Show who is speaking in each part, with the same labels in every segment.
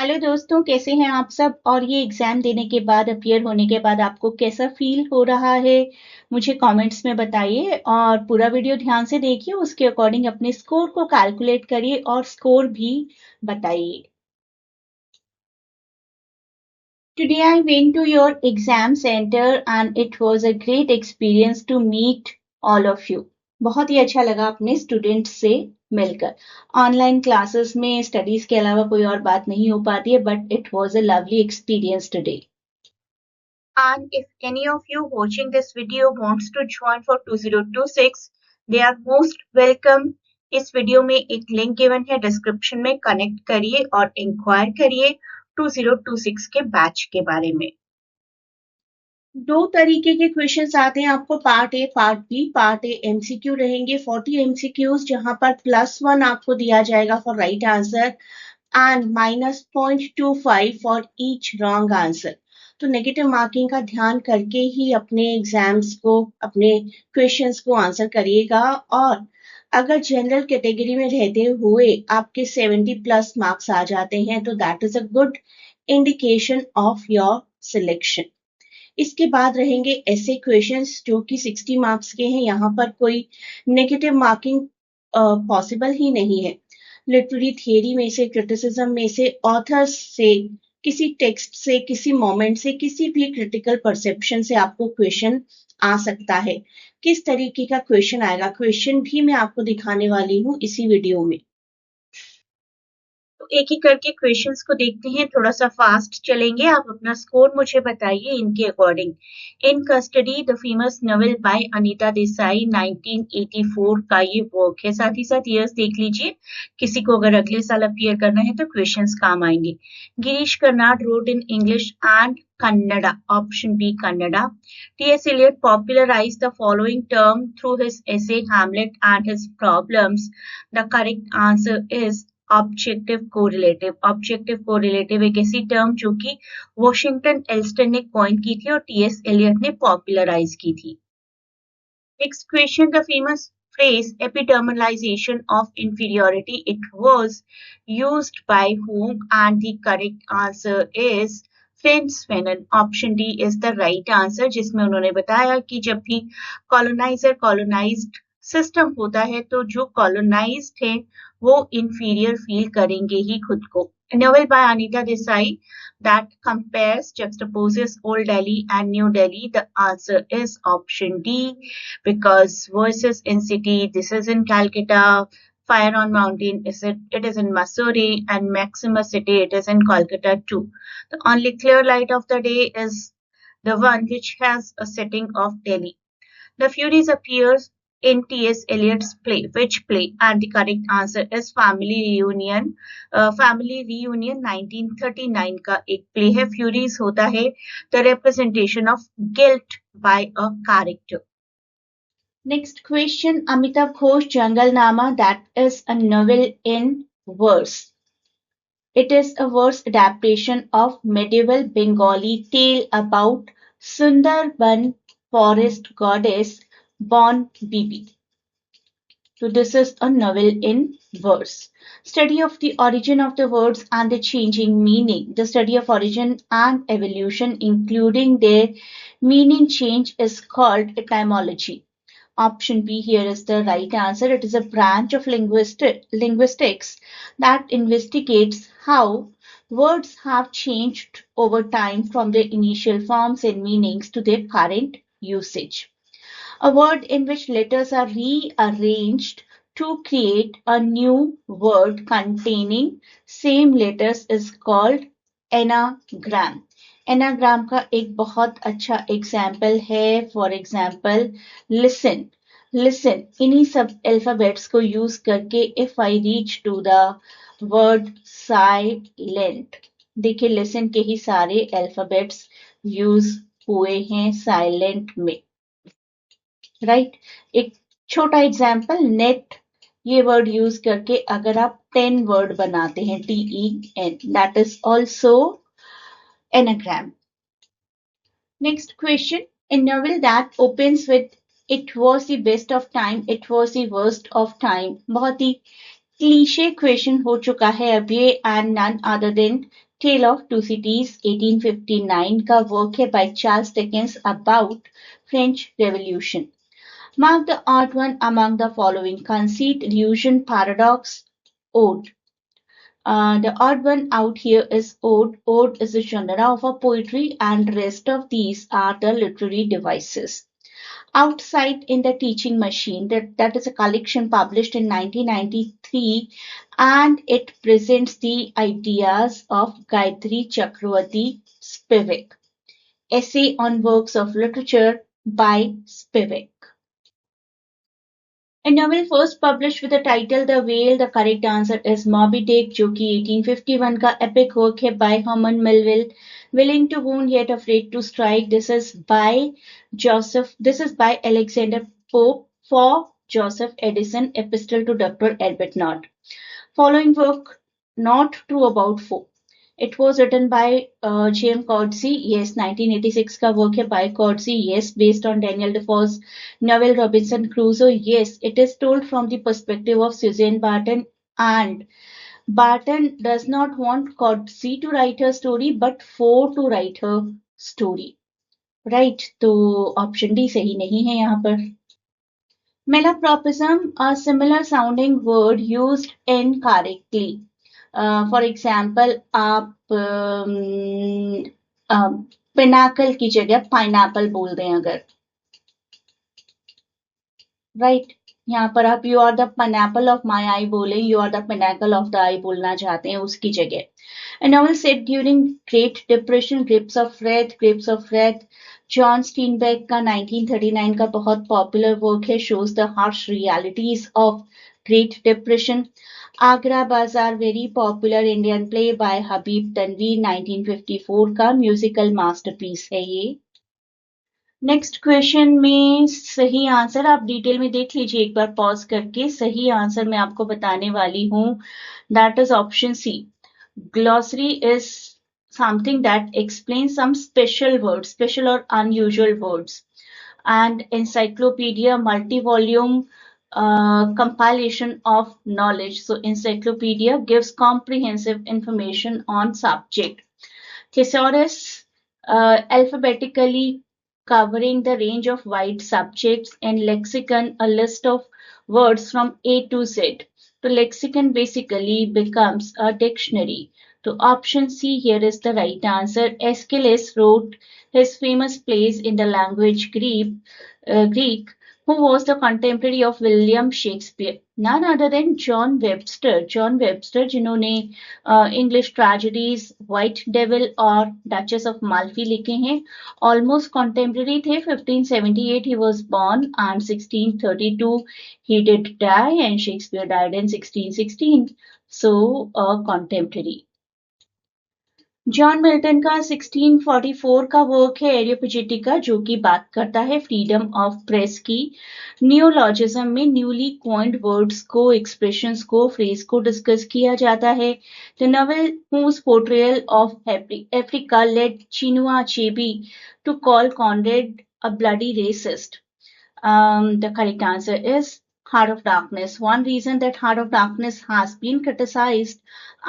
Speaker 1: Hello दोस्तों, कैसे हैं आप सब। और ये एग्जाम देने के बाद, अपीयर होने के बाद आपको कैसा फील हो रहा है, मुझे कमेंट्स में बताइए। और पूरा वीडियो ध्यान से देखिए, उसके अकॉर्डिंग अपने स्कोर को कैलकुलेट करिए और स्कोर भी बताइए। Today I went to your exam center and it was a great experience to meet all of you. बहुत ही अच्छा लगा अपने स्टूडेंट्स से मिलकर। ऑनलाइन क्लासेस में स्टडीज के अलावा कोई और बात नहीं हो पाती है, but it was a lovely experience today. And if any of you watching this video wants to join for 2026, they are most welcome. इस वीडियो में एक लिंक गिवन है, डिस्क्रिप्शन में कनेक्ट करिए और इंक्वायर करिए 2026 के बैच के बारे में। दो तरीके के क्वेश्चंस आते हैं आपको, part A part B. Part A MCQ रहेंगे 40 एमसीक्यूज, जहां पर +1 आपको दिया जाएगा for right answer and -0.25 for each wrong answer. तो नेगेटिव मार्किंग का ध्यान करके ही अपने एग्जाम्स को, अपने क्वेश्चंस को आंसर करिएगा। और अगर जनरल कैटेगरी में रहते हुए आपके 70+ मार्क्स आ जाते हैं तो that is a good indication of your selection. इसके बाद रहेंगे ऐसे क्वेश्चंस जो कि 60 मार्क्स के हैं। यहाँ पर कोई नेगेटिव मार्किंग पॉसिबल ही नहीं है। लिटरेरी थियरी में से, क्रिटिसिज्म में से, ऑथर्स से, किसी टेक्स्ट से, किसी मोमेंट से, किसी भी क्रिटिकल परसेप्शन से आपको क्वेश्चन आ सकता है। किस तरीके का क्वेश्चन आएगा, क्वेश्चन भी मैं आपको दिखाने वाली हूँ इसी वीडियो में। तो एक एक करके क्वेश्चंस को देखते हैं, थोड़ा सा फास्ट चलेंगे। आप अपना स्कोर मुझे बताइए इनके according. In custody the famous novel by Anita Desai 1984 का ये वर्क है। साथ ही साथ ईयर्स देख लीजिए, किसी को अगर अगले साल अपीयर करना है तो क्वेश्चंस काम आएंगे। Girish Karnad wrote in English and Kannada, option B Kannada. T.S. Eliot popularized the following term through his essay Hamlet and his problems. The correct answer is objective correlative. Objective correlative एक ऐसी term जो कि Washington Elston ने coin की थी और TS Elliott ने popularise की थी। Next question, the famous phrase epidermalization of inferiority, it was used by whom? And the correct answer is Frantz Fanon. Option D is the right answer, जिसमें उन्होंने बताया कि जब भी कॉलोनाइजर कॉलोनाइज्ड सिस्टम होता है तो जो कॉलोनाइज्ड है वो इंफीरियर फील करेंगे ही खुद को। Novel by Anita Desai that compares, juxtaposes Old Delhi and New Delhi. The answer is option D, because Voices in City, this is in Calcutta, Fire on Mountain, it is in Missouri, and Maximus City, it is in Kolkata too. The only clear light of the day is the one which has a setting of Delhi. The Furies appears in T.S. Eliot's play. Which play? And the correct answer is Family Reunion. Family Reunion 1939 का एक play है। Furies होता है the representation of guilt by a character. Next question, Amitav Ghosh Jangalnama, that is a novel in verse. It is a verse adaptation of medieval Bengali tale about Sundarban forest goddess born Bibi. So this is a novel in verse. Study of the origin of the words and the changing meaning. The study of origin and evolution, including their meaning change, is called etymology. Option B here is the right answer. It is a branch of linguistics that investigates how words have changed over time from their initial forms and meanings to their current usage. A word in which letters are rearranged to create a new word containing same letters is called anagram. Anagram का एक बहुत अच्छा example है, for example listen. Listen, इन्हीं सब alphabets को use करके if I reach to the word silent, देखिए लिसन के ही सारे अल्फाबेट्स यूज हुए हैं साइलेंट में, राइट। एक छोटा एग्जाम्पल, नेट, ये वर्ड यूज करके अगर आप 10 वर्ड बनाते हैं, TEN, that is also anagram. Next question, a novel that opens with it was the best of time, it was the worst of time, बहुत ही क्लीशे क्वेश्चन हो चुका है अब ये, and none other than Tale of Two Cities 1859 का work है by Charles Dickens about French Revolution. Mark the odd one among the following: conceit, illusion, paradox, ode. The odd one out here is ode. Ode is a genre of a poetry, and rest of these are the literary devices. Outside in the Teaching Machine, that is a collection published in 1993, and it presents the ideas of Gayatri Chakravarti Spivak. Essay on Works of Literature by Spivak. A novel first published with the title The Whale, the correct answer is Moby Dick, जो कि 1851 का epic work है by Herman Melville. Willing to wound yet afraid to strike. This is by Alexander Pope for Joseph Edison. Epistle to Dr. Arbuthnot. Following work not true about Foe. It was written by James Coetzee. Yes, 1986 का work है by Coetzee. Yes, based on Daniel Defoe's novel Robinson Crusoe. Yes, it is told from the perspective of Susan Barton, and Barton does not want Coetzee to write her story, but Foe to write her story. Right? तो option D सही नहीं है यहाँ पर. Malapropism, a similar sounding word used incorrectly. For example, आप Pinnacle की जगह pineapple बोल दें अगर, राइट. यहाँ पर आप you are the pineapple of my eye बोले, you are the pinnacle of the eye बोलना चाहते हैं, उसकी जगह. A novel set during Great Depression, Grapes of Wrath. John Steinbeck का 1939 का बहुत पॉपुलर वर्क है, shows the harsh realities of Great Depression. Agra Bazar, very popular Indian play by Habib Tanvir, 1954 का म्यूजिकल मास्टरपीस है ये. नेक्स्ट क्वेश्चन में सही आंसर आप डिटेल में देख लीजिए एक बार पॉज करके. सही आंसर मैं आपको बताने वाली हूँ. That is option C. Glossary is something that explains some special or unusual words. And encyclopedia, multi-volume compilation of knowledge. So encyclopedia gives comprehensive information on subject. Thesaurus, alphabetically covering the range of wide subjects. And lexicon, a list of words from A to Z. So lexicon basically becomes a dictionary. So option C here is the right answer. Aeschylus wrote his famous plays in the language Greek, who was the contemporary of William Shakespeare. None other than John Webster. John Webster जिन्होंने English tragedies White Devil और Duchess of Malfi लिखे हैं. Almost contemporary थे. 1578 he was born and 1632 he did die, and Shakespeare died in 1616. So contemporary. John Milton का 1644 का work है एरियोपेजिटिका, जो कि बात करता है फ्रीडम ऑफ प्रेस की. नियोलॉजिज्म में न्यूली कॉइन्ड वर्ड्स को, एक्सप्रेशंस को, फ्रेज को डिस्कस किया जाता है. The novel whose portrayal of Africa led Chinua Achebe to call Conrad a bloody racist. The correct answer is Heart of Darkness. One reason that Heart of Darkness has been criticized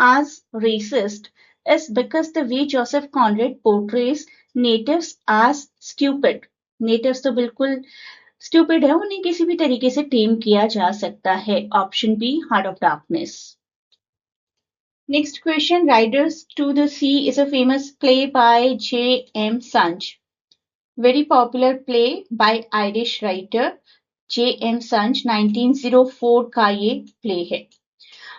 Speaker 1: as racist is because the way Joseph Conrad portrays natives as stupid. Natives तो बिल्कुल stupid है, उन्हें किसी भी तरीके से टेम किया जा सकता है. Option B, Heart of Darkness. Next question. Riders to the Sea is a famous play by J.M. Sunch. Very popular play by Irish writer J.M. Sunch. 1904 का ये play है.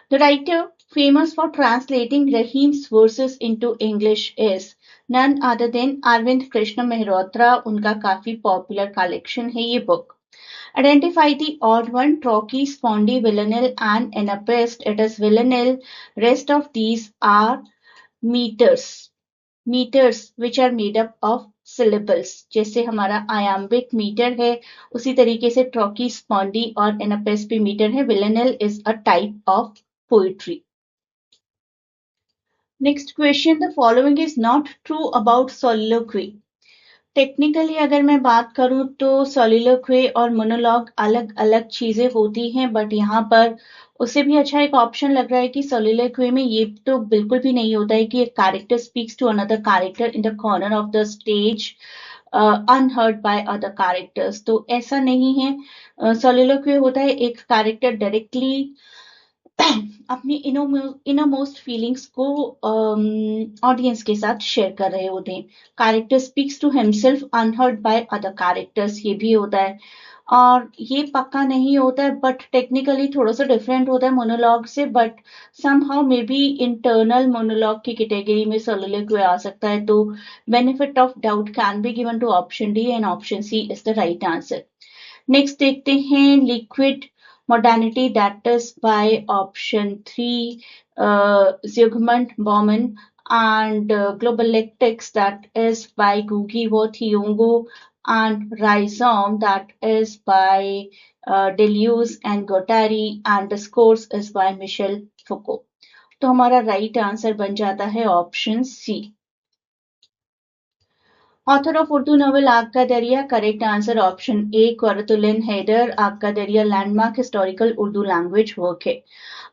Speaker 1: The writer famous for translating Rahim's verses into English is none other than Arvind Krishna Mehrotra. उनका काफी popular collection है ये book. Identify the odd one: trochee, spondy, villanelle, and anapest. It is villanelle. Rest of these are meters. Meters which are made up of syllables. जैसे हमारा iambic meter है, उसी तरीके से trochee, spondy और anapest भी meter है. Villanelle is a type of poetry. Next question. The following is not true about soliloquy. Technically अगर मैं बात करूं तो सोलिलोक्वी और मोनोलॉग अलग अलग चीजें होती हैं, बट यहाँ पर उससे भी अच्छा एक ऑप्शन लग रहा है कि सोलिलोक्वी में ये तो बिल्कुल भी नहीं होता है कि एक character speaks to another character in the corner of the stage unheard by other characters, तो ऐसा नहीं है। सोलिलोक्वी होता है एक कैरेक्टर डायरेक्टली अपनी इनर मोस्ट फीलिंग्स को ऑडियंस के साथ शेयर कर रहे होते हैं। Character speaks to himself unheard by other characters, ये भी होता है। और ये पक्का नहीं होता है, बट टेक्निकली थोड़ा सा डिफरेंट होता है मोनोलॉग से, but somehow may be internal monologue की कैटेगरी में सोलिलोक्वी आ सकता है, तो benefit of doubt can be given to option D and option C is the right answer. Next देखते हैं liquid modernity, that is by option 3, Zygmunt Bauman, and globalectics, that is by Gugi Wo Thiong'o, and rhizome, that is by Deleuze and Guattari, and discourse is by Michel Foucault। तो हमारा right answer बन जाता है option C. Author of Urdu novel Aag ka Darya, correct answer option A Qurratulain Hyder. Aag ka Darya landmark historical Urdu language work है।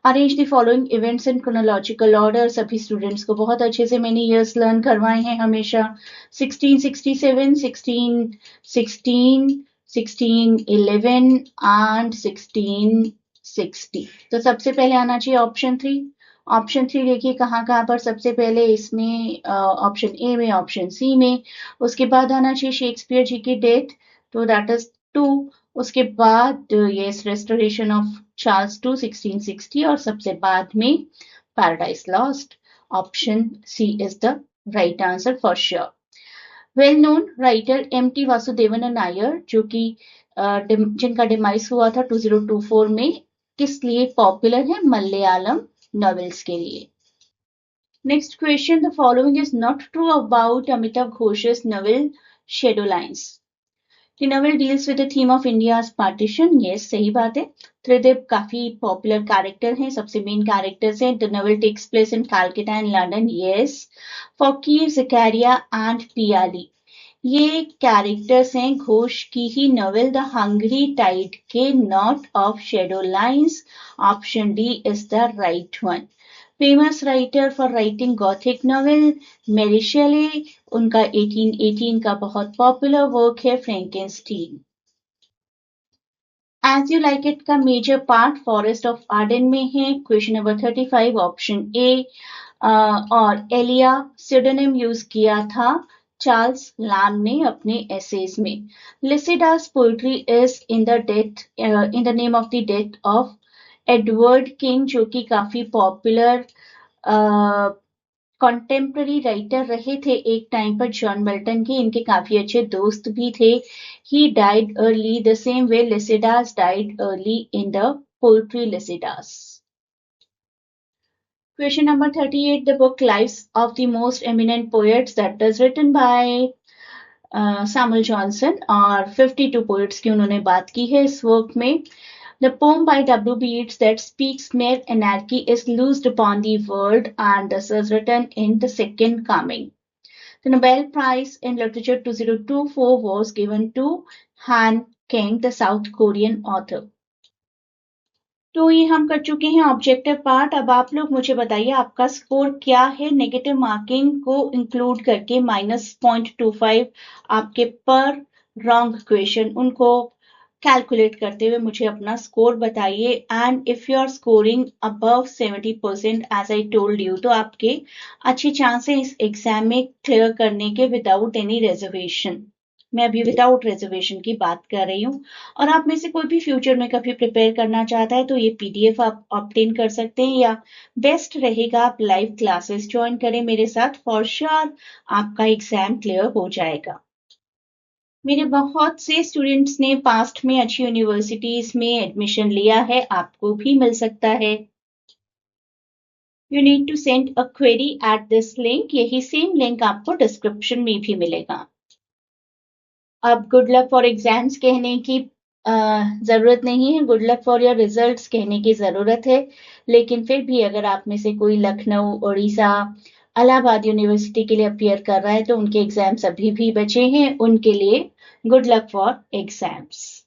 Speaker 1: Arrange the following events in chronological order, सभी students को बहुत अच्छे से मैंने ईयर्स लर्न करवाए हैं हमेशा। 1667, 1616, 1611 एंड 1660। तो सबसे पहले आना चाहिए ऑप्शन 3। ऑप्शन 3 देखिए कहाँ कहाँ पर सबसे पहले इसमें ऑप्शन ए में, ऑप्शन सी में। उसके बाद आना चाहिए शेक्सपियर जी की डेथ, तो दैट इज 2। उसके बाद yes restoration of Charles two 1660, और सबसे बाद में Paradise Lost. Option C is the right answer for sure. Well known writer M T Vasudevan Nair, जो कि जिनका डिमाइस हुआ था 2024 में, किस लिए पॉपुलर है? मलयालम novels के लिए। Next question, the following is not true about Amitav Ghosh's novel Shadow Lines. The novel deals with the theme of India's partition. Yes, सही बात है। त्रिदेव काफी पॉपुलर कैरेक्टर हैं, सबसे मेन कैरेक्टर्स हैं। The novel takes place in Calcutta and London. Yes. फकीर, Zakaria and Piyali, ये characters हैं घोष की ही नॉवेल द हंग्री टाइड के, not of shadow lines. Option D is the right one. Famous writer for writing Gothic novel Mary Shelley, उनका 1818 का बहुत popular work है Frankenstein. As you like it का major part forest of Arden में है। Question number 35 option A. और Elia सिडोनिम use किया था चार्ल्स लैम ने अपने एसेज में। Lycidas poetry is in the name of the death of Edward king, जो कि काफी पॉपुलर कॉन्टेम्प्ररी राइटर रहे थे एक टाइम पर जॉन मिल्टन के, इनके काफी अच्छे दोस्त भी थे। He died early the same way Lycidas died early in the poetry Lycidas. Question number 38, the book Lives of the Most Eminent Poets, that is written by Samuel Johnson, और 52 poets की उन्होंने बात की है इस वर्क में। The poem by W.B. Yeats that speaks mere anarchy is loosed upon the world, and this is written in the Second Coming. The Nobel Prize in Literature 2024 was given to Han Kang, the South Korean author. तो ये हम कर चुके हैं objective part. अब आप लोग मुझे बताइए आपका स्कोर क्या है नेगेटिव मार्किंग को इंक्लूड करके, -0.25 आपके पर रॉन्ग क्वेश्चन, उनको कैलकुलेट करते हुए मुझे अपना स्कोर बताइए। And if you are scoring above 70% as I told you, तो आपके अच्छे चांस है इस एग्जाम में क्लियर करने के विदाउट एनी रिजर्वेशन। मैं अभी विदाउट रिजर्वेशन की बात कर रही हूँ। और आप में से कोई भी फ्यूचर में कभी प्रिपेयर करना चाहता है तो ये पीडीएफ आप ऑब्टेन कर सकते हैं, या बेस्ट रहेगा आप लाइव क्लासेस ज्वाइन करें मेरे साथ, फॉर श्योर आपका एग्जाम क्लियर हो जाएगा। मेरे बहुत से स्टूडेंट्स ने पास्ट में अच्छी यूनिवर्सिटीज में एडमिशन लिया है, आपको भी मिल सकता है। You need to send a query at this link, यही सेम लिंक आपको डिस्क्रिप्शन में भी मिलेगा। अब गुड लक फॉर एग्जाम्स कहने की जरूरत नहीं है, good luck for your results कहने की जरूरत है। लेकिन फिर भी अगर आप में से कोई लखनऊ, उड़ीसा, इलाहाबाद यूनिवर्सिटी के लिए अपियर कर रहा है तो उनके एग्जाम्स अभी भी बचे हैं, उनके लिए गुड लक फॉर एग्जाम्स।